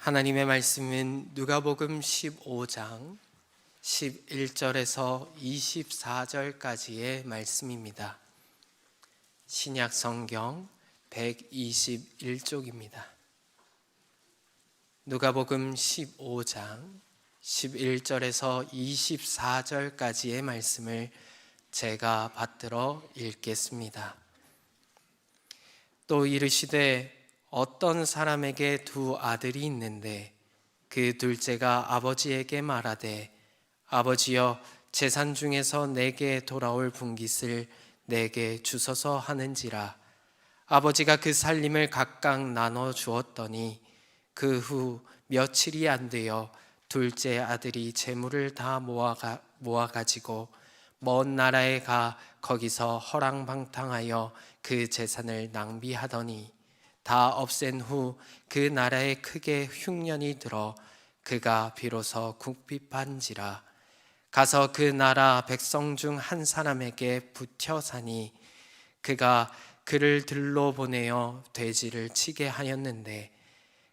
하나님의 말씀은 누가복음 15장 11절에서 24절까지의 말씀입니다. 신약 성경 121쪽입니다. 누가복음 15장 11절에서 24절까지의 말씀을 제가 받들어 읽겠습니다. 또 이르시되 어떤 사람에게 두 아들이 있는데 그 둘째가 아버지에게 말하되 아버지여 재산 중에서 내게 돌아올 분깃을 내게 주소서 하는지라. 아버지가 그 살림을 각각 나눠 주었더니 그 후 며칠이 안 되어 둘째 아들이 재물을 다 모아가지고 먼 나라에 가 거기서 허랑방탕하여 그 재산을 낭비하더니 다 없앤 후 그 나라에 크게 흉년이 들어 그가 비로소 궁핍한지라. 가서 그 나라 백성 중 한 사람에게 붙여 사니 그가 그를 들로 보내어 돼지를 치게 하였는데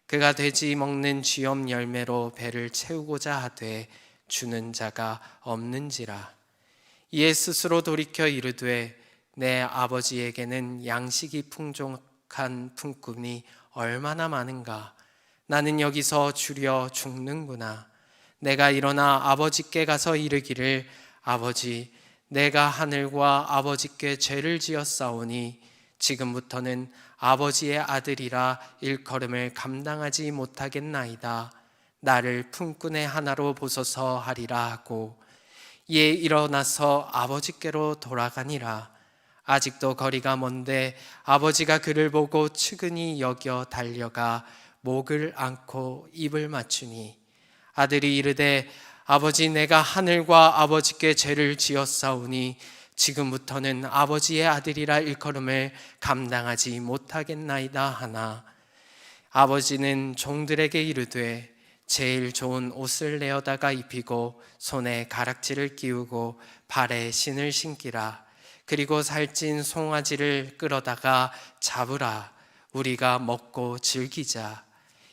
그가 돼지 먹는 쥐염 열매로 배를 채우고자 하되 주는 자가 없는지라. 이에 스스로 돌이켜 이르되 내 아버지에게는 양식이 풍족한 품꾼이 얼마나 많은가. 나는 여기서 주려 죽는구나. 내가 일어나 아버지께 가서 이르기를 아버지 내가 하늘과 아버지께 죄를 지었사오니 지금부터는 아버지의 아들이라 일컬음을 감당하지 못하겠나이다. 나를 품꾼의 하나로 보소서 하리라 하고 이에 일어나서 아버지께로 돌아가니라. 아직도 거리가 먼데 아버지가 그를 보고 측은히 여겨 달려가 목을 안고 입을 맞추니 아들이 이르되 아버지 내가 하늘과 아버지께 죄를 지었사오니 지금부터는 아버지의 아들이라 일컬음을 감당하지 못하겠나이다 하나 아버지는 종들에게 이르되 제일 좋은 옷을 내어다가 입히고 손에 가락지를 끼우고 발에 신을 신기라. 그리고 살찐 송아지를 끌어다가 잡으라. 우리가 먹고 즐기자.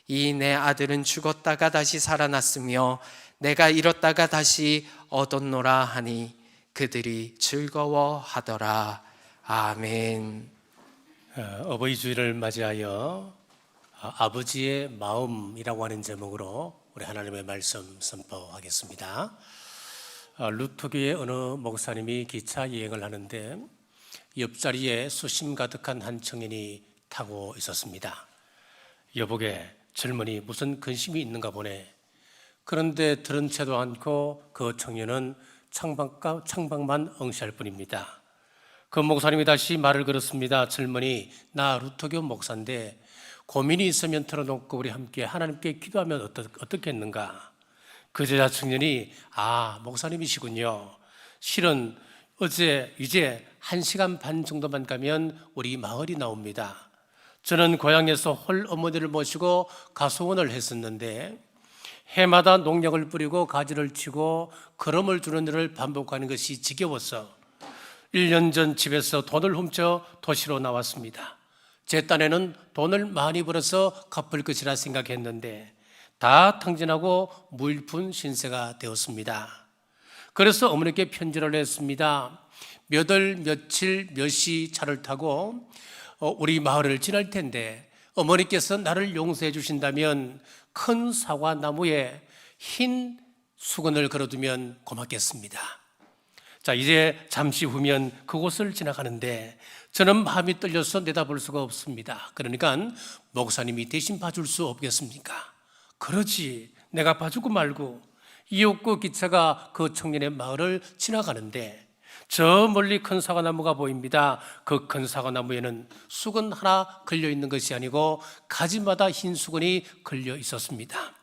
이 내 아들은 죽었다가 다시 살아났으며 내가 잃었다가 다시 얻었노라 하니 그들이 즐거워하더라. 아멘. 어버이 주일을 맞이하여 아버지의 마음이라고 하는 제목으로 우리 하나님의 말씀 선포하겠습니다. 루터교의 어느 목사님이 기차 여행을 하는데 옆자리에 수심 가득한 한 청년이 타고 있었습니다. 여보게 젊은이 무슨 근심이 있는가 보네. 그런데 들은 채도 않고 그 청년은 창밖만 응시할 뿐입니다. 그 목사님이 다시 말을 걸었습니다. 젊은이 나 루터교 목사인데 고민이 있으면 털어놓고 우리 함께 하나님께 기도하면 어떻겠는가. 그 제자 청년이 목사님이시군요. 실은 어제 이제 1시간 반 정도만 가면 우리 마을이 나옵니다. 저는 고향에서 홀 어머니를 모시고 가수원을 했었는데 해마다 농약을 뿌리고 가지를 치고 거름을 주는 일을 반복하는 것이 지겨워서 1년 전 집에서 돈을 훔쳐 도시로 나왔습니다. 제 딴에는 돈을 많이 벌어서 갚을 것이라 생각했는데 다 탕진하고 무일푼 신세가 되었습니다. 그래서 어머니께 편지를 했습니다. 몇 월 며칠 몇 시 차를 타고 우리 마을을 지날 텐데 어머니께서 나를 용서해 주신다면 큰 사과 나무에 흰 수건을 걸어두면 고맙겠습니다. 자, 이제 잠시 후면 그곳을 지나가는데 저는 마음이 떨려서 내다볼 수가 없습니다. 그러니까 목사님이 대신 봐줄 수 없겠습니까? 그러지, 내가 봐주고 말고. 이윽고 기차가 그 청년의 마을을 지나가는데 저 멀리 큰 사과나무가 보입니다. 그 큰 사과나무에는 수건 하나 걸려 있는 것이 아니고 가지마다 흰 수건이 걸려 있었습니다.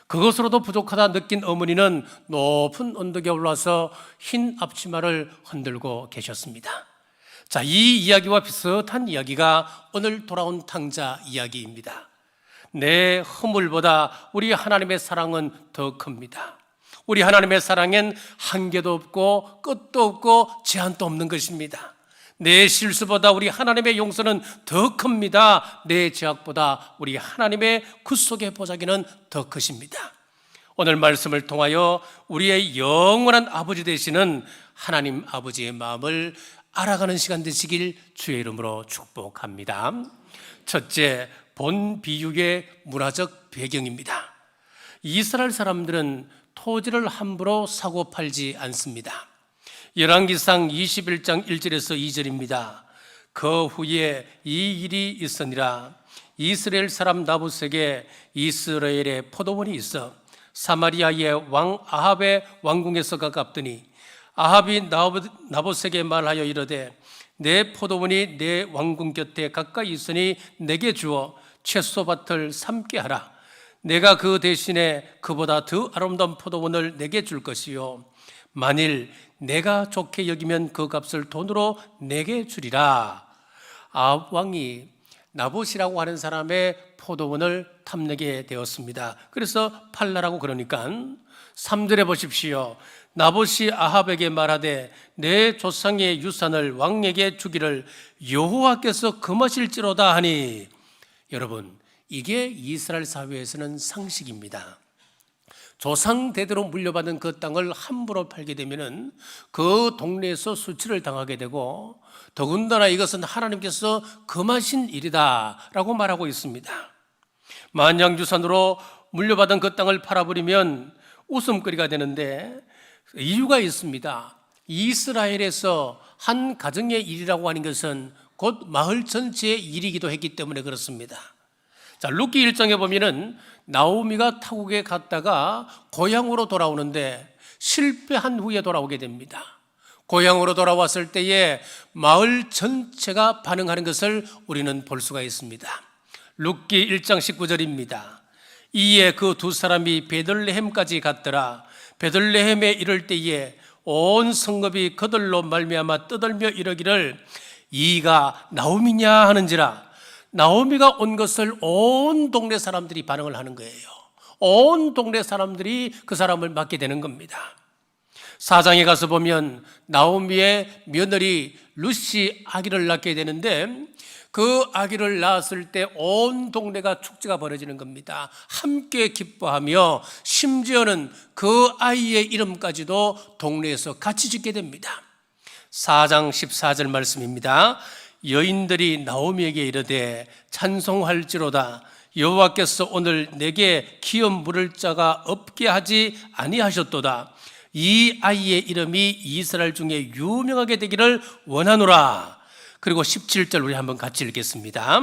그것으로도 부족하다 느낀 어머니는 높은 언덕에 올라서 흰 앞치마를 흔들고 계셨습니다. 자, 이 이야기와 비슷한 이야기가 오늘 돌아온 탕자 이야기입니다. 내 허물보다 우리 하나님의 사랑은 더 큽니다. 우리 하나님의 사랑엔 한계도 없고 끝도 없고 제한도 없는 것입니다. 내 실수보다 우리 하나님의 용서는 더 큽니다. 내 죄악보다 우리 하나님의 구속의 보자기는 더 크십니다. 오늘 말씀을 통하여 우리의 영원한 아버지 되시는 하나님 아버지의 마음을 알아가는 시간 되시길 주의 이름으로 축복합니다. 첫째, 본 비유의 문화적 배경입니다. 이스라엘 사람들은 토지를 함부로 사고 팔지 않습니다. 열왕기상 21장 1절에서 2절입니다. 그 후에 이 일이 있으니라. 이스라엘 사람 나봇에게 이스라엘의 포도원이 있어 사마리아의 왕 아합의 왕궁에서 가깝더니 아합이 나봇에게 말하여 이르되 내 포도원이 내 왕궁 곁에 가까이 있으니 내게 주어 채소밭을 삼게 하라. 내가 그 대신에 그보다 더 아름다운 포도원을 내게 줄 것이요 만일 내가 좋게 여기면 그 값을 돈으로 내게 주리라. 아합 왕이 나봇이라고 하는 사람의 포도원을 탐내게 되었습니다. 그래서 팔라라고 그러니까 3절에 보십시오. 나봇이 아합에게 말하되 내 조상의 유산을 왕에게 주기를 여호와께서 금하실지로다 하니, 여러분, 이게 이스라엘 사회에서는 상식입니다. 조상 대대로 물려받은 그 땅을 함부로 팔게 되면은 그 동네에서 수치를 당하게 되고, 더군다나 이것은 하나님께서 금하신 일이다라고 말하고 있습니다. 만약 유산으로 물려받은 그 땅을 팔아버리면 웃음거리가 되는데 이유가 있습니다. 이스라엘에서 한 가정의 일이라고 하는 것은 곧 마을 전체의 일이기도 했기 때문에 그렇습니다. 자, 룻기 1장에 보면은 나오미가 타국에 갔다가 고향으로 돌아오는데 실패한 후에 돌아오게 됩니다. 고향으로 돌아왔을 때에 마을 전체가 반응하는 것을 우리는 볼 수가 있습니다. 룻기 1장 19절입니다. 이에 그 두 사람이 베들레헴까지 갔더라. 베들레헴에 이를 때에 온 성읍이 그들로 말미암아 떠들며 이르기를 이가 나오미냐 하는지라. 나오미가 온 것을 온 동네 사람들이 반응을 하는 거예요. 온 동네 사람들이 그 사람을 맡게 되는 겁니다. 4장에 가서 보면 나오미의 며느리 룻이 아기를 낳게 되는데 그 아기를 낳았을 때 온 동네가 축제가 벌어지는 겁니다. 함께 기뻐하며 심지어는 그 아이의 이름까지도 동네에서 같이 짓게 됩니다. 4장 14절 말씀입니다. 여인들이 나오미에게 이르되 찬송할지로다. 여호와께서 오늘 내게 기업 물을 자가 없게 하지 아니하셨도다. 이 아이의 이름이 이스라엘 중에 유명하게 되기를 원하노라. 그리고 17절 우리 한번 같이 읽겠습니다.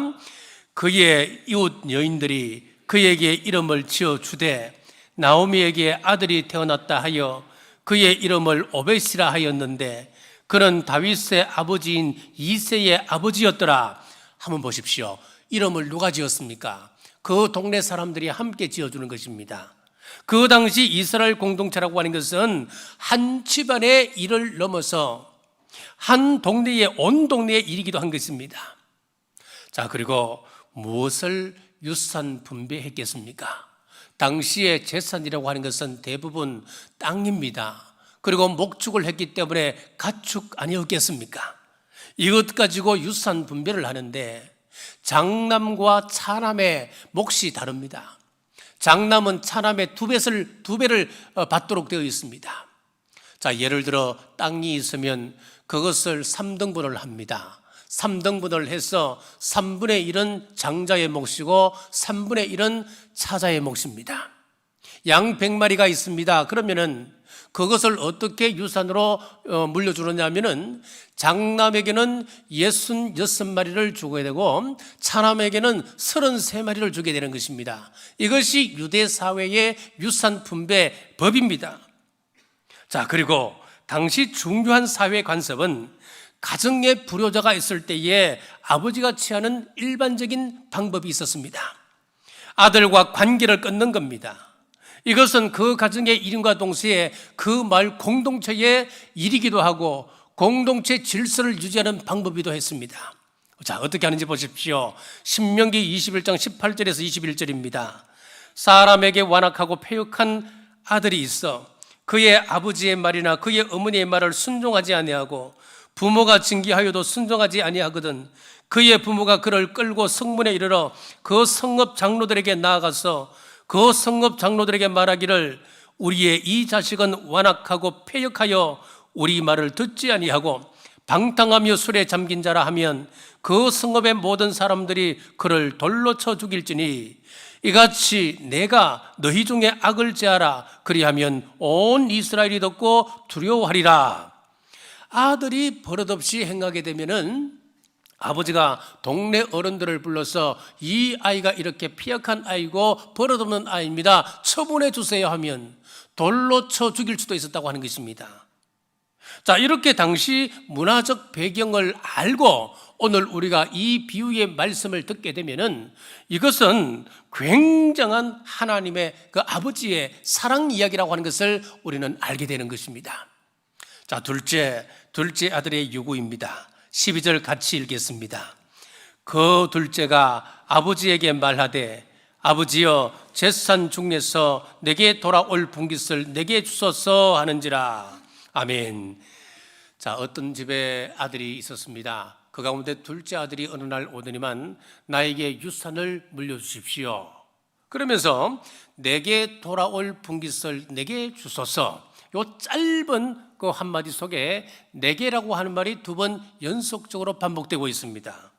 그의 이웃 여인들이 그에게 이름을 지어주되 나오미에게 아들이 태어났다 하여 그의 이름을 오벳이라 하였는데 그는 다윗의 아버지인 이새의 아버지였더라. 한번 보십시오. 이름을 누가 지었습니까? 그 동네 사람들이 함께 지어주는 것입니다. 그 당시 이스라엘 공동체라고 하는 것은 한 집안의 일을 넘어서 한 동네의 온 동네의 일이기도 한 것입니다. 자, 그리고 무엇을 유산 분배했겠습니까? 당시의 재산이라고 하는 것은 대부분 땅입니다. 그리고 목축을 했기 때문에 가축 아니었겠습니까? 이것 가지고 유산 분배를 하는데 장남과 차남의 몫이 다릅니다. 장남은 차남의 두 배를 받도록 되어 있습니다. 자, 예를 들어 땅이 있으면 그것을 3등분을 합니다. 3등분을 해서 3분의 1은 장자의 몫이고 3분의 1은 차자의 몫입니다. 양 100마리가 있습니다. 그러면은 그것을 어떻게 유산으로 물려주느냐면은 장남에게는 66마리를 주게 되고 차남에게는 33마리를 주게 되는 것입니다. 이것이 유대 사회의 유산 분배 법입니다. 자, 그리고 당시 중요한 사회 관습은 가정에 불효자가 있을 때에 아버지가 취하는 일반적인 방법이 있었습니다. 아들과 관계를 끊는 겁니다. 이것은 그 가정의 일인과 동시에 그 마을 공동체의 일이기도 하고 공동체 질서를 유지하는 방법이기도 했습니다. 자, 어떻게 하는지 보십시오. 신명기 21장 18절에서 21절입니다. 사람에게 완악하고 패역한 아들이 있어 그의 아버지의 말이나 그의 어머니의 말을 순종하지 아니하고 부모가 징계하여도 순종하지 아니하거든 그의 부모가 그를 끌고 성문에 이르러 그 성읍 장로들에게 나아가서 그 성읍 장로들에게 말하기를 우리의 이 자식은 완악하고 패역하여 우리 말을 듣지 아니하고 방탕하며 술에 잠긴 자라 하면 그 성읍의 모든 사람들이 그를 돌로 쳐 죽일지니 이같이 내가 너희 중에 악을 제하라 그리하면 온 이스라엘이 듣고 두려워하리라. 아들이 버릇없이 행하게 되면은 아버지가 동네 어른들을 불러서 이 아이가 이렇게 피약한 아이고 버릇없는 아이입니다, 처분해 주세요 하면 돌로 쳐 죽일 수도 있었다고 하는 것입니다. 자, 이렇게 당시 문화적 배경을 알고 오늘 우리가 이 비유의 말씀을 듣게 되면은 이것은 굉장한 하나님의 그 아버지의 사랑 이야기라고 하는 것을 우리는 알게 되는 것입니다. 자, 둘째 아들의 요구입니다. 12절 같이 읽겠습니다. 그 둘째가 아버지에게 말하되 아버지여 제산 중에서 내게 돌아올 분깃을 내게 주소서 하는지라. 아멘. 자, 어떤 집에 아들이 있었습니다. 그 가운데 둘째 아들이 어느 날 오더니만 나에게 유산을 물려주십시오. 그러면서 내게 돌아올 분깃을 내게 주소서. 요 짧은 그 한마디 속에 내게라고 하는 말이 두 번 연속적으로 반복되고 있습니다.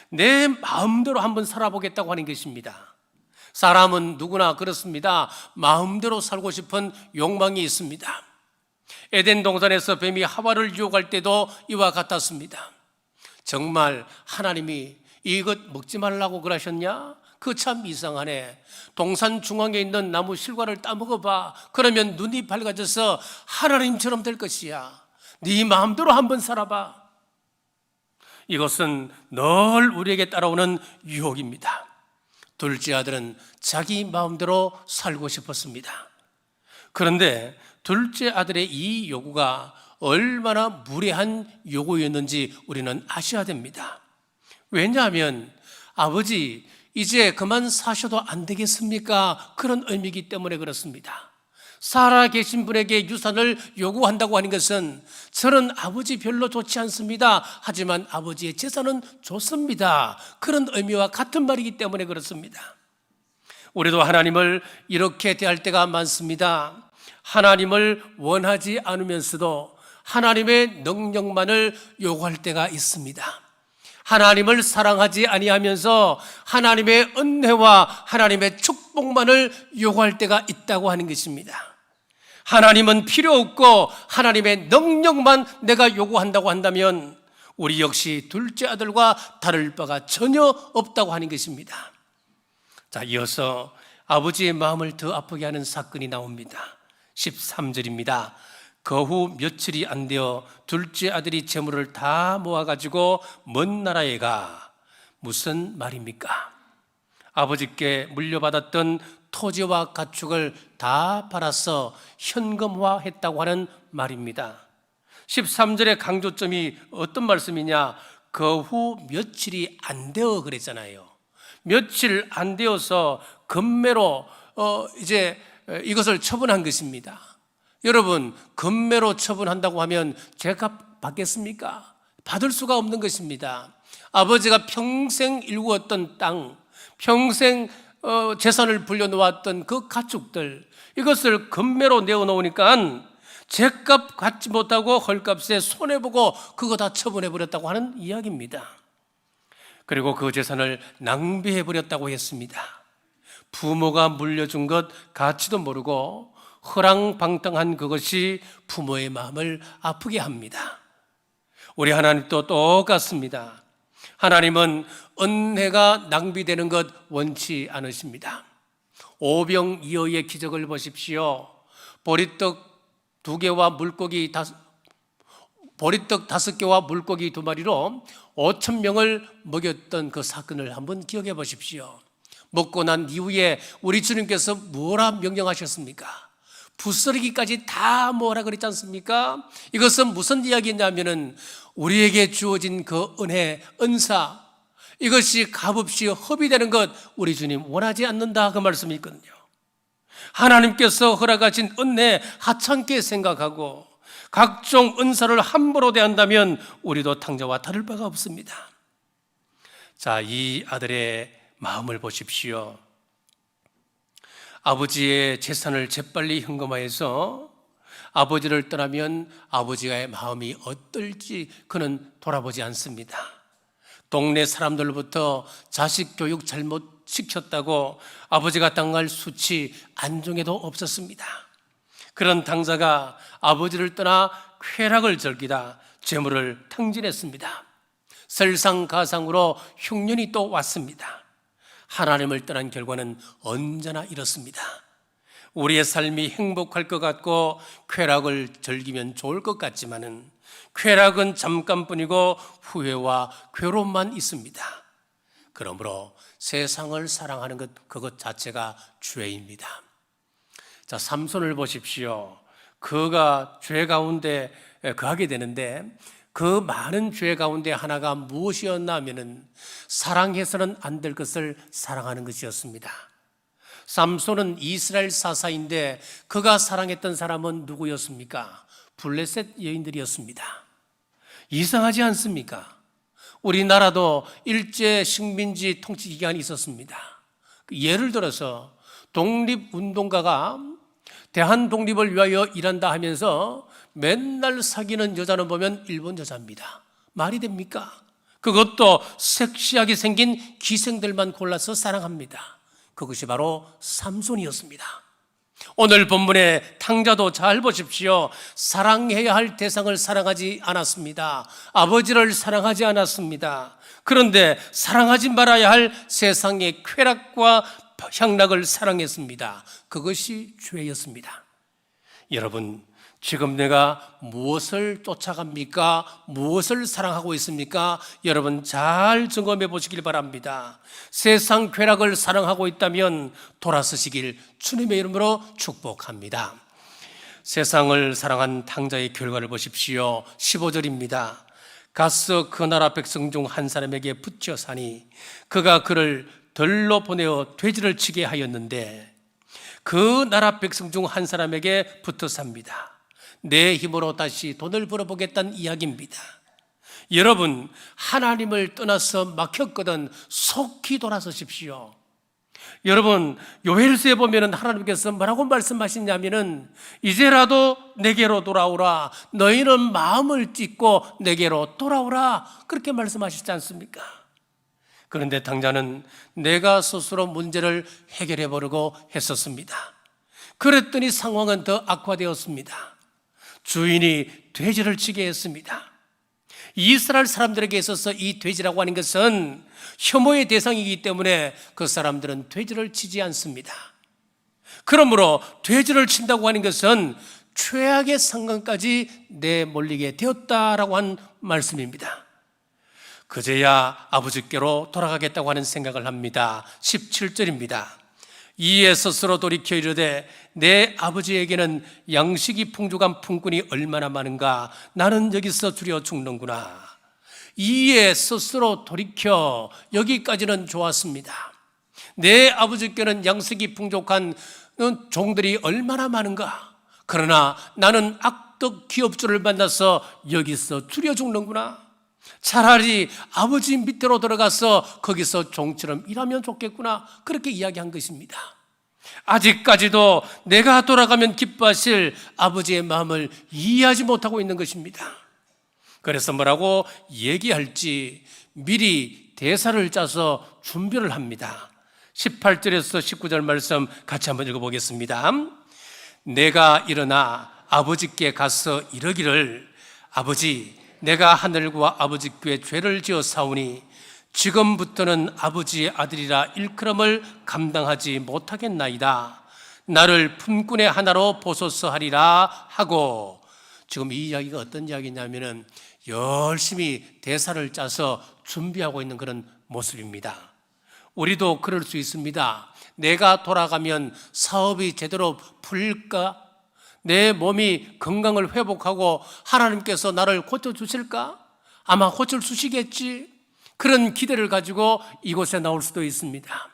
내 마음대로 한번 살아보겠다고 하는 것입니다. 사람은 누구나 그렇습니다. 마음대로 살고 싶은 욕망이 있습니다. 에덴 동산에서 뱀이 하와를 유혹할 때도 이와 같았습니다. 정말 하나님이 이것 먹지 말라고 그러셨냐? 그 참 이상하네. 동산 중앙에 있는 나무 실과를 따먹어봐. 그러면 눈이 밝아져서 하나님처럼 될 것이야. 네 마음대로 한번 살아봐. 이것은 늘 우리에게 따라오는 유혹입니다. 둘째 아들은 자기 마음대로 살고 싶었습니다. 그런데 둘째 아들의 이 요구가 얼마나 무례한 요구였는지 우리는 아셔야 됩니다. 왜냐하면 아버지 이제 그만 사셔도 안 되겠습니까? 그런 의미이기 때문에 그렇습니다. 살아계신 분에게 유산을 요구한다고 하는 것은 저는 아버지 별로 좋지 않습니다, 하지만 아버지의 재산은 좋습니다, 그런 의미와 같은 말이기 때문에 그렇습니다. 우리도 하나님을 이렇게 대할 때가 많습니다. 하나님을 원하지 않으면서도 하나님의 능력만을 요구할 때가 있습니다. 하나님을 사랑하지 아니하면서 하나님의 은혜와 하나님의 축복만을 요구할 때가 있다고 하는 것입니다. 하나님은 필요 없고 하나님의 능력만 내가 요구한다고 한다면 우리 역시 둘째 아들과 다를 바가 전혀 없다고 하는 것입니다. 자, 이어서 아버지의 마음을 더 아프게 하는 사건이 나옵니다. 13절입니다. 그 후 며칠이 안 되어 둘째 아들이 재물을 다 모아가지고 먼 나라에 가. 무슨 말입니까? 아버지께 물려받았던 토지와 가축을 다 팔아서 현금화했다고 하는 말입니다. 13절의 강조점이 어떤 말씀이냐? 그 후 며칠이 안 되어 그랬잖아요. 며칠 안 되어서 금매로 이제 이것을 처분한 것입니다. 여러분, 금매로 처분한다고 하면 죄값 받겠습니까? 받을 수가 없는 것입니다. 아버지가 평생 일구었던 땅, 평생 재산을 불려놓았던 그 가축들, 이것을 금매로 내어놓으니까 죄값 갖지 못하고 헐값에 손해보고 그거 다 처분해버렸다고 하는 이야기입니다. 그리고 그 재산을 낭비해버렸다고 했습니다. 부모가 물려준 것 가치도 모르고 허랑방탕한 그것이 부모의 마음을 아프게 합니다. 우리 하나님도 똑같습니다. 하나님은 은혜가 낭비되는 것 원치 않으십니다. 오병이어의 기적을 보십시오. 보리떡 2개와 물고기 5개와 물고기 2마리로 5,000명을 먹였던 그 사건을 한번 기억해 보십시오. 먹고 난 이후에 우리 주님께서 뭐라 명령하셨습니까? 부스러기까지 다 모으라 그랬지 않습니까? 이것은 무슨 이야기냐면은 우리에게 주어진 그 은혜, 은사, 이것이 값없이 허비되는 것 우리 주님 원하지 않는다, 그 말씀이 있거든요. 하나님께서 허락하신 은혜 하찮게 생각하고 각종 은사를 함부로 대한다면 우리도 탕자와 다를 바가 없습니다. 자, 이 아들의 마음을 보십시오. 아버지의 재산을 재빨리 현금화해서 아버지를 떠나면 아버지의 마음이 어떨지 그는 돌아보지 않습니다. 동네 사람들로부터 자식 교육 잘못 시켰다고 아버지가 당할 수치 안중에도 없었습니다. 그런 당사가 아버지를 떠나 쾌락을 즐기다 재물을 탕진했습니다. 설상가상으로 흉년이 또 왔습니다. 하나님을 떠난 결과는 언제나 이렇습니다. 우리의 삶이 행복할 것 같고 쾌락을 즐기면 좋을 것 같지만은 쾌락은 잠깐뿐이고 후회와 괴로움만 있습니다. 그러므로 세상을 사랑하는 것 그것 자체가 죄입니다. 자, 삼손을 보십시오. 그가 죄 가운데 거하게 되는데 그 많은 죄 가운데 하나가 무엇이었나 하면은 사랑해서는 안 될 것을 사랑하는 것이었습니다. 삼손은 이스라엘 사사인데 그가 사랑했던 사람은 누구였습니까? 블레셋 여인들이었습니다. 이상하지 않습니까? 우리나라도 일제 식민지 통치 기간이 있었습니다. 예를 들어서 독립운동가가 대한 독립을 위하여 일한다 하면서 맨날 사귀는 여자는 보면 일본 여자입니다. 말이 됩니까? 그것도 섹시하게 생긴 기생들만 골라서 사랑합니다. 그것이 바로 삼손이었습니다. 오늘 본문의 탕자도 잘 보십시오. 사랑해야 할 대상을 사랑하지 않았습니다. 아버지를 사랑하지 않았습니다. 그런데 사랑하지 말아야 할 세상의 쾌락과 향락을 사랑했습니다. 그것이 죄였습니다. 여러분, 지금 내가 무엇을 쫓아갑니까? 무엇을 사랑하고 있습니까? 여러분 잘 점검해 보시길 바랍니다. 세상 쾌락을 사랑하고 있다면 돌아서시길 주님의 이름으로 축복합니다. 세상을 사랑한 탕자의 결과를 보십시오. 15절입니다. 가서 그 나라 백성 중 한 사람에게 붙여 사니 그가 그를 들로 보내어 돼지를 치게 하였는데 그 나라 백성 중 한 사람에게 붙어 삽니다. 내 힘으로 다시 돈을 벌어보겠다는 이야기입니다. 여러분, 하나님을 떠나서 막혔거든 속히 돌아서십시오. 여러분, 요엘서에 보면 하나님께서 뭐라고 말씀하시냐면은 이제라도 내게로 돌아오라, 너희는 마음을 찢고 내게로 돌아오라, 그렇게 말씀하시지 않습니까? 그런데 당자는 내가 스스로 문제를 해결해 보려고 했었습니다. 그랬더니 상황은 더 악화되었습니다. 주인이 돼지를 치게 했습니다. 이스라엘 사람들에게 있어서 이 돼지라고 하는 것은 혐오의 대상이기 때문에 그 사람들은 돼지를 치지 않습니다. 그러므로 돼지를 친다고 하는 것은 최악의 상황까지 내몰리게 되었다라고 한 말씀입니다. 그제야 아버지께로 돌아가겠다고 하는 생각을 합니다. 17절입니다. 이에 스스로 돌이켜 이르되 내 아버지에게는 양식이 풍족한 품꾼이 얼마나 많은가, 나는 여기서 주려 죽는구나. 이에 스스로 돌이켜, 여기까지는 좋았습니다. 내 아버지께는 양식이 풍족한 종들이 얼마나 많은가, 그러나 나는 악덕 기업주를 만나서 여기서 주려 죽는구나. 차라리 아버지 밑으로 들어가서 거기서 종처럼 일하면 좋겠구나, 그렇게 이야기한 것입니다. 아직까지도 내가 돌아가면 기뻐하실 아버지의 마음을 이해하지 못하고 있는 것입니다. 그래서 뭐라고 얘기할지 미리 대사를 짜서 준비를 합니다. 18절에서 19절 말씀 같이 한번 읽어보겠습니다. 내가 일어나 아버지께 가서 이르기를, 아버지, 내가 하늘과 아버지께 죄를 지어 사오니 지금부터는 아버지의 아들이라 일컬음을 감당하지 못하겠나이다. 나를 품꾼의 하나로 보소서 하리라 하고, 지금 이 이야기가 어떤 이야기냐면은 열심히 대사를 짜서 준비하고 있는 그런 모습입니다. 우리도 그럴 수 있습니다. 내가 돌아가면 사업이 제대로 풀릴까? 내 몸이 건강을 회복하고 하나님께서 나를 고쳐주실까? 아마 고쳐주시겠지. 그런 기대를 가지고 이곳에 나올 수도 있습니다.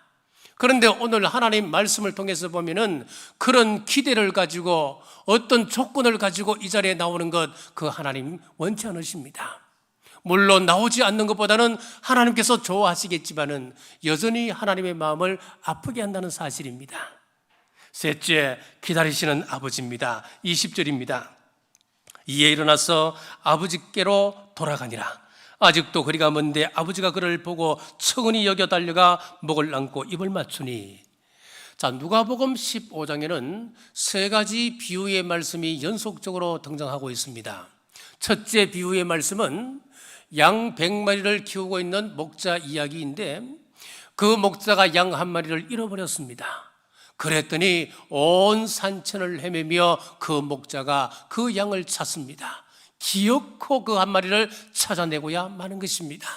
그런데 오늘 하나님 말씀을 통해서 보면은 그런 기대를 가지고 어떤 조건을 가지고 이 자리에 나오는 것, 그 하나님 원치 않으십니다. 물론 나오지 않는 것보다는 하나님께서 좋아하시겠지만은 여전히 하나님의 마음을 아프게 한다는 사실입니다. 셋째, 기다리시는 아버지입니다. 20절입니다. 이에 일어나서 아버지께로 돌아가니라. 아직도 거리가 먼데 아버지가 그를 보고 측은히 여겨 달려가 목을 안고 입을 맞추니. 자, 누가복음 15장에는 세 가지 비유의 말씀이 연속적으로 등장하고 있습니다. 첫째 비유의 말씀은 양 100마리를 키우고 있는 목자 이야기인데, 그 목자가 양 한 마리를 잃어버렸습니다. 그랬더니 온 산천을 헤매며 그 목자가 그 양을 찾습니다. 기어코 그 한 마리를 찾아내고야 마는 것입니다.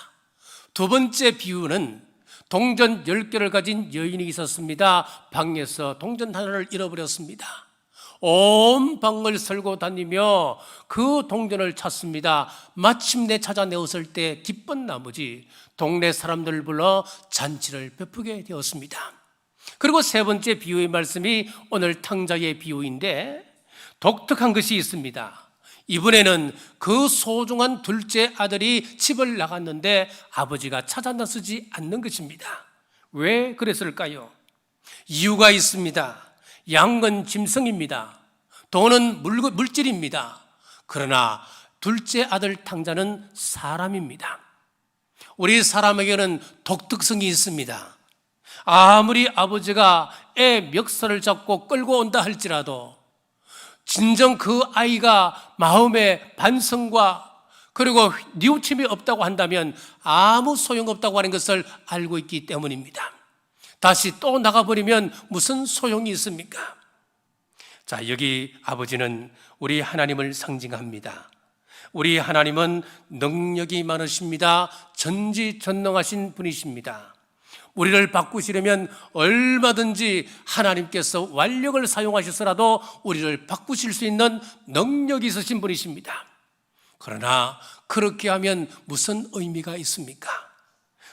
두 번째 비유는 동전 10개를 가진 여인이 있었습니다. 방에서 동전 하나를 잃어버렸습니다. 온 방을 설고 다니며 그 동전을 찾습니다. 마침내 찾아내었을 때 기쁜 나머지 동네 사람들을 불러 잔치를 베푸게 되었습니다. 그리고 세 번째 비유의 말씀이 오늘 탕자의 비유인데, 독특한 것이 있습니다. 이번에는 그 소중한 둘째 아들이 집을 나갔는데 아버지가 찾아 나서지 않는 것입니다. 왜 그랬을까요? 이유가 있습니다. 양은 짐승입니다. 돈은 물질입니다. 그러나 둘째 아들 탕자는 사람입니다. 우리 사람에게는 독특성이 있습니다. 아무리 아버지가 애 멱살을 잡고 끌고 온다 할지라도 진정 그 아이가 마음의 반성과 그리고 뉘우침이 없다고 한다면 아무 소용없다고 하는 것을 알고 있기 때문입니다. 다시 또 나가버리면 무슨 소용이 있습니까? 자, 여기 아버지는 우리 하나님을 상징합니다. 우리 하나님은 능력이 많으십니다. 전지전능하신 분이십니다. 우리를 바꾸시려면 얼마든지 하나님께서 완력을 사용하셔서라도 우리를 바꾸실 수 있는 능력이 있으신 분이십니다. 그러나 그렇게 하면 무슨 의미가 있습니까?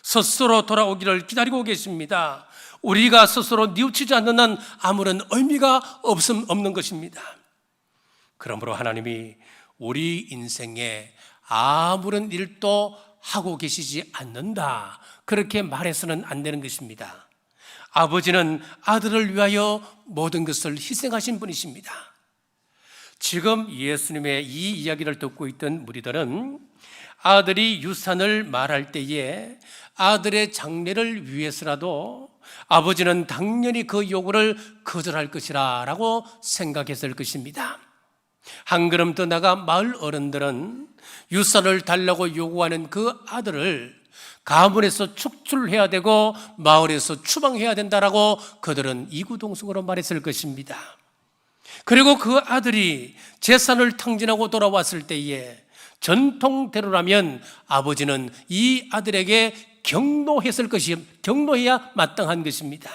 스스로 돌아오기를 기다리고 계십니다. 우리가 스스로 뉘우치지 않는 한 아무런 의미가 없는 것입니다. 그러므로 하나님이 우리 인생에 아무런 일도 하고 계시지 않는다, 그렇게 말해서는 안 되는 것입니다. 아버지는 아들을 위하여 모든 것을 희생하신 분이십니다. 지금 예수님의 이 이야기를 듣고 있던 무리들은 아들이 유산을 말할 때에 아들의 장례를 위해서라도 아버지는 당연히 그 요구를 거절할 것이라 라고 생각했을 것입니다. 한 걸음 더 나가 마을 어른들은 유산을 달라고 요구하는 그 아들을 가문에서 축출해야 되고 마을에서 추방해야 된다라고 그들은 이구동성으로 말했을 것입니다. 그리고 그 아들이 재산을 탕진하고 돌아왔을 때에 전통대로라면 아버지는 이 아들에게 경노해야 마땅한 것입니다.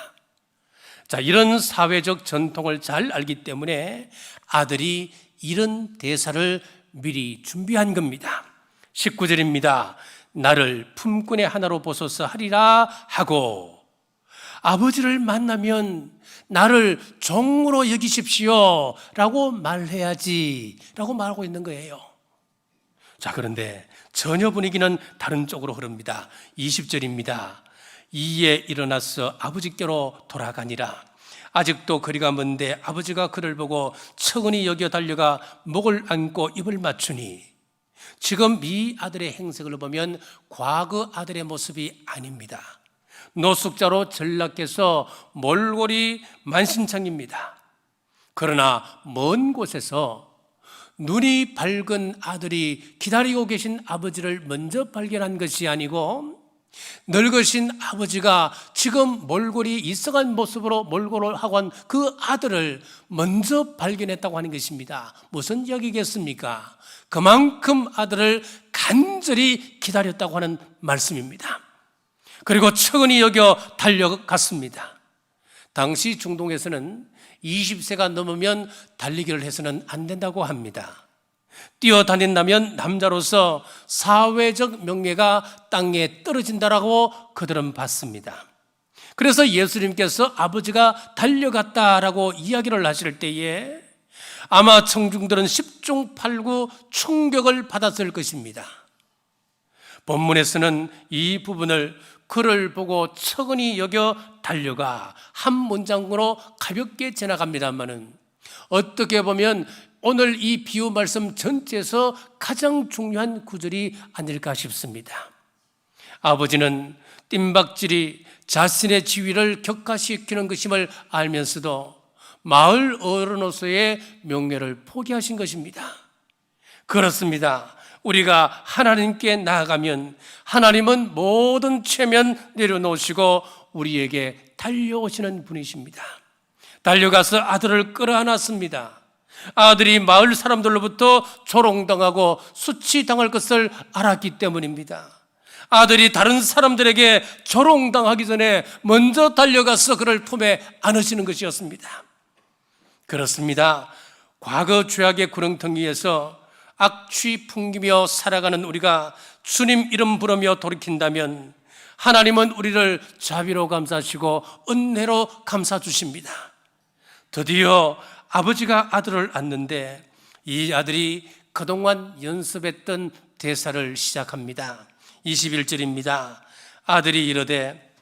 자, 이런 사회적 전통을 잘 알기 때문에 아들이 이런 대사를 미리 준비한 겁니다. 19절입니다. 나를 품꾼의 하나로 보소서 하리라 하고, 아버지를 만나면 나를 종으로 여기십시오 라고 말해야지 라고 말하고 있는 거예요. 자, 그런데 전혀 분위기는 다른 쪽으로 흐릅니다. 20절입니다. 이에 일어나서 아버지께로 돌아가니라. 아직도 거리가 먼데 아버지가 그를 보고 측은히 여겨 달려가 목을 안고 입을 맞추니. 지금 이 아들의 행색을 보면 과거 아들의 모습이 아닙니다. 노숙자로 전락해서 몰골이 만신창입니다. 그러나 먼 곳에서 눈이 밝은 아들이 기다리고 계신 아버지를 먼저 발견한 것이 아니고, 늙으신 아버지가 지금 몰골이 이상한 모습으로 몰골을 하고 한 그 아들을 먼저 발견했다고 하는 것입니다. 무슨 이야기겠습니까? 그만큼 아들을 간절히 기다렸다고 하는 말씀입니다. 그리고 측은히 여겨 달려갔습니다. 당시 중동에서는 20세가 넘으면 달리기를 해서는 안 된다고 합니다. 뛰어다닌다면 남자로서 사회적 명예가 땅에 떨어진다라고 그들은 봤습니다. 그래서 예수님께서 아버지가 달려갔다라고 이야기를 하실 때에 아마 청중들은 10중 8구 충격을 받았을 것입니다. 본문에서는 이 부분을 그를 보고 척은히 여겨 달려가 한 문장으로 가볍게 지나갑니다만은 어떻게 보면 오늘 이 비유 말씀 전체에서 가장 중요한 구절이 아닐까 싶습니다. 아버지는 뜀박질이 자신의 지위를 격화시키는 것임을 알면서도 마을 어른으로서의 명예를 포기하신 것입니다. 그렇습니다. 우리가 하나님께 나아가면 하나님은 모든 체면 내려놓으시고 우리에게 달려오시는 분이십니다. 달려가서 아들을 끌어안았습니다. 아들이 마을 사람들로부터 조롱당하고 수치당할 것을 알았기 때문입니다. 아들이 다른 사람들에게 조롱당하기 전에 먼저 달려가서 그를 품에 안으시는 것이었습니다. 그렇습니다. 과거 죄악의 구렁텅이에서 악취 풍기며 살아가는 우리가 주님 이름 부르며 돌이킨다면 하나님은 우리를 자비로 감싸시고 은혜로 감싸주십니다. 드디어 아버지가 아들을 안는데 이 아들이 그동안 연습했던 대사를 시작합니다. 21절입니다. 아들이 이르되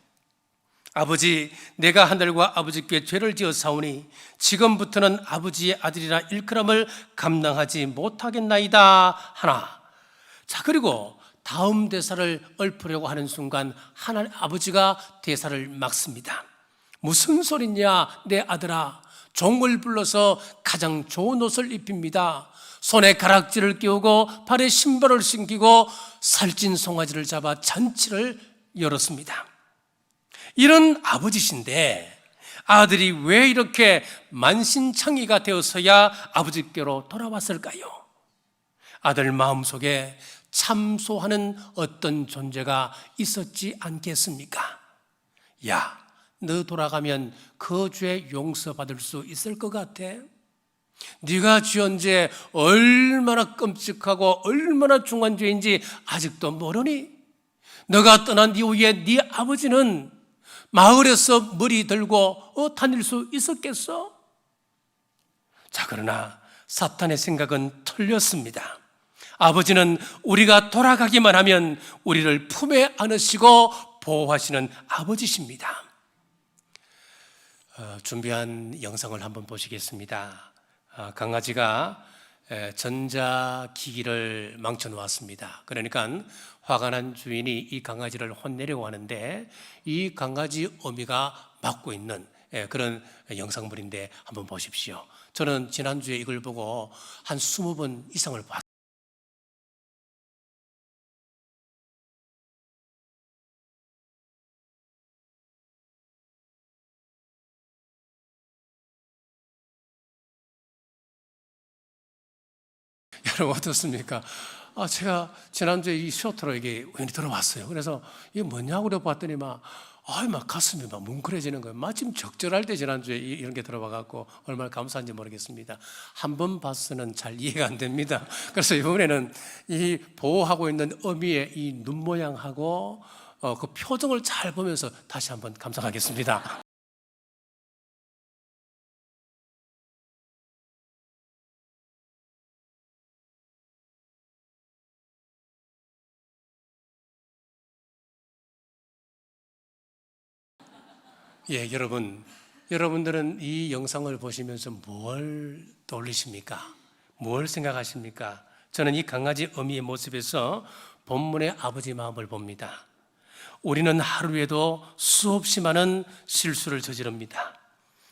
아버지, 내가 하늘과 아버지께 죄를 지어 사오니 지금부터는 아버지의 아들이라 일컬음을 감당하지 못하겠나이다 하나. 자, 그리고 다음 대사를 읊으려고 하는 순간 아버지가 대사를 막습니다. 무슨 소리냐 내 아들아, 종을 불러서 가장 좋은 옷을 입힙니다. 손에 가락지를 끼우고 발에 신발을 신기고 살찐 송아지를 잡아 잔치를 열었습니다. 이런 아버지신데 아들이 왜 이렇게 만신창이가 되어서야 아버지께로 돌아왔을까요? 아들 마음속에 참소하는 어떤 존재가 있었지 않겠습니까? 야, 너 돌아가면 그 죄 용서받을 수 있을 것 같아? 네가 지은 죄 얼마나 끔찍하고 얼마나 중한 죄인지 아직도 모르니? 너가 떠난 이후에 네 아버지는 마을에서 머리 들고 다닐 수 있었겠어? 자, 그러나 사탄의 생각은 틀렸습니다. 아버지는 우리가 돌아가기만 하면 우리를 품에 안으시고 보호하시는 아버지십니다. 준비한 영상을 한번 보시겠습니다. 강아지가 전자기기를 망쳐놓았습니다. 그러니까 화가 난 주인이 이 강아지를 혼내려고 하는데 이 강아지 어미가 맡고 있는 그런 영상물인데 한번 보십시오. 저는 지난주에 이걸 보고 한 20번 이상을 봤습니다. 여러분 어떻습니까? 제가 지난주에 이 쇼트로 이게 우연히 들어왔어요. 그래서 이게 뭐냐고 봤더니 막 가슴이 막 뭉클해지는 거예요. 마침 적절할 때 지난주에 이런 게 들어와갖고 얼마나 감사한지 모르겠습니다. 한 번 봐서는 잘 이해가 안 됩니다. 그래서 이번에는 이 보호하고 있는 어미의 이 눈 모양하고 그 표정을 잘 보면서 다시 한번 감상하겠습니다. 예, 여러분들은 이 영상을 보시면서 뭘 떠올리십니까? 뭘 생각하십니까? 저는 이 강아지 어미의 모습에서 본문의 아버지 마음을 봅니다. 우리는 하루에도 수없이 많은 실수를 저지릅니다.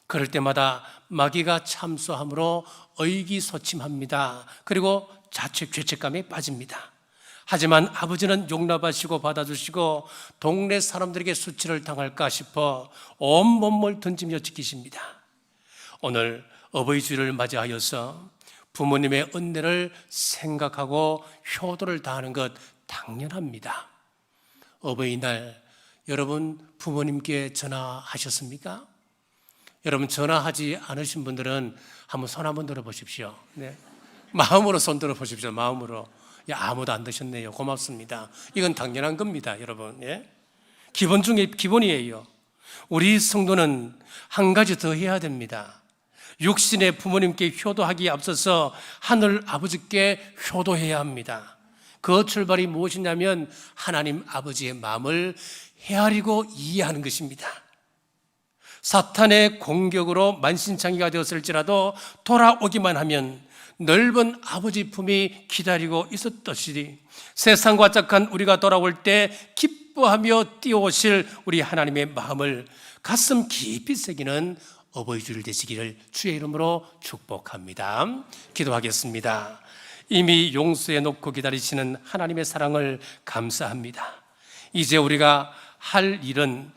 그럴 때마다 마귀가 참소함으로 의기소침합니다. 그리고 자책죄책감에 빠집니다. 하지만 아버지는 용납하시고 받아주시고 동네 사람들에게 수치를 당할까 싶어 온몸을 던지며 지키십니다. 오늘 어버이 주일을 맞이하여서 부모님의 은혜를 생각하고 효도를 다하는 것 당연합니다. 어버이날 여러분 부모님께 전화하셨습니까? 여러분 전화하지 않으신 분들은 한번 손 한번 들어보십시오. 네. 마음으로 손 들어보십시오. 마음으로. 아무도 안 드셨네요. 고맙습니다. 이건 당연한 겁니다, 여러분. 예? 기본 중에 기본이에요. 우리 성도는 한 가지 더 해야 됩니다. 육신의 부모님께 효도하기에 앞서서 하늘 아버지께 효도해야 합니다. 그 출발이 무엇이냐면 하나님 아버지의 마음을 헤아리고 이해하는 것입니다. 사탄의 공격으로 만신창이가 되었을지라도 돌아오기만 하면 넓은 아버지 품이 기다리고 있었듯이 세상과 짝한 우리가 돌아올 때 기뻐하며 뛰어오실 우리 하나님의 마음을 가슴 깊이 새기는 어버이 주일 되시기를 주의 이름으로 축복합니다. 기도하겠습니다. 이미 용서해 놓고 기다리시는 하나님의 사랑을 감사합니다. 이제 우리가 할 일은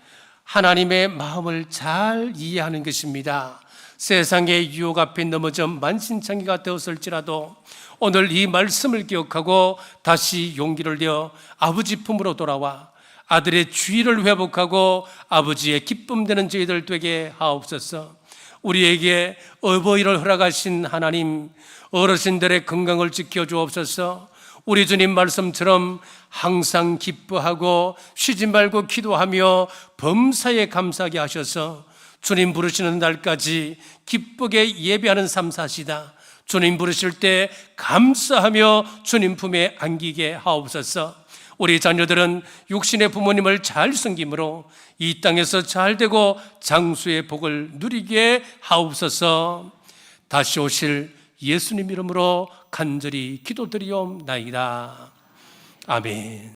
하나님의 마음을 잘 이해하는 것입니다. 세상의 유혹 앞에 넘어져 만신창이가 되었을지라도 오늘 이 말씀을 기억하고 다시 용기를 내어 아버지 품으로 돌아와 아들의 주의를 회복하고 아버지의 기쁨 되는 저희들 되게 하옵소서. 우리에게 어버이를 허락하신 하나님, 어르신들의 건강을 지켜주옵소서. 우리 주님 말씀처럼 항상 기뻐하고 쉬지 말고 기도하며 범사에 감사하게 하셔서 주님 부르시는 날까지 기쁘게 예배하는 삶 사시다. 주님 부르실 때 감사하며 주님 품에 안기게 하옵소서. 우리 자녀들은 육신의 부모님을 잘 섬김으로 이 땅에서 잘 되고 장수의 복을 누리게 하옵소서. 다시 오실 예수님 이름으로 간절히 기도드리옵나이다. 아멘.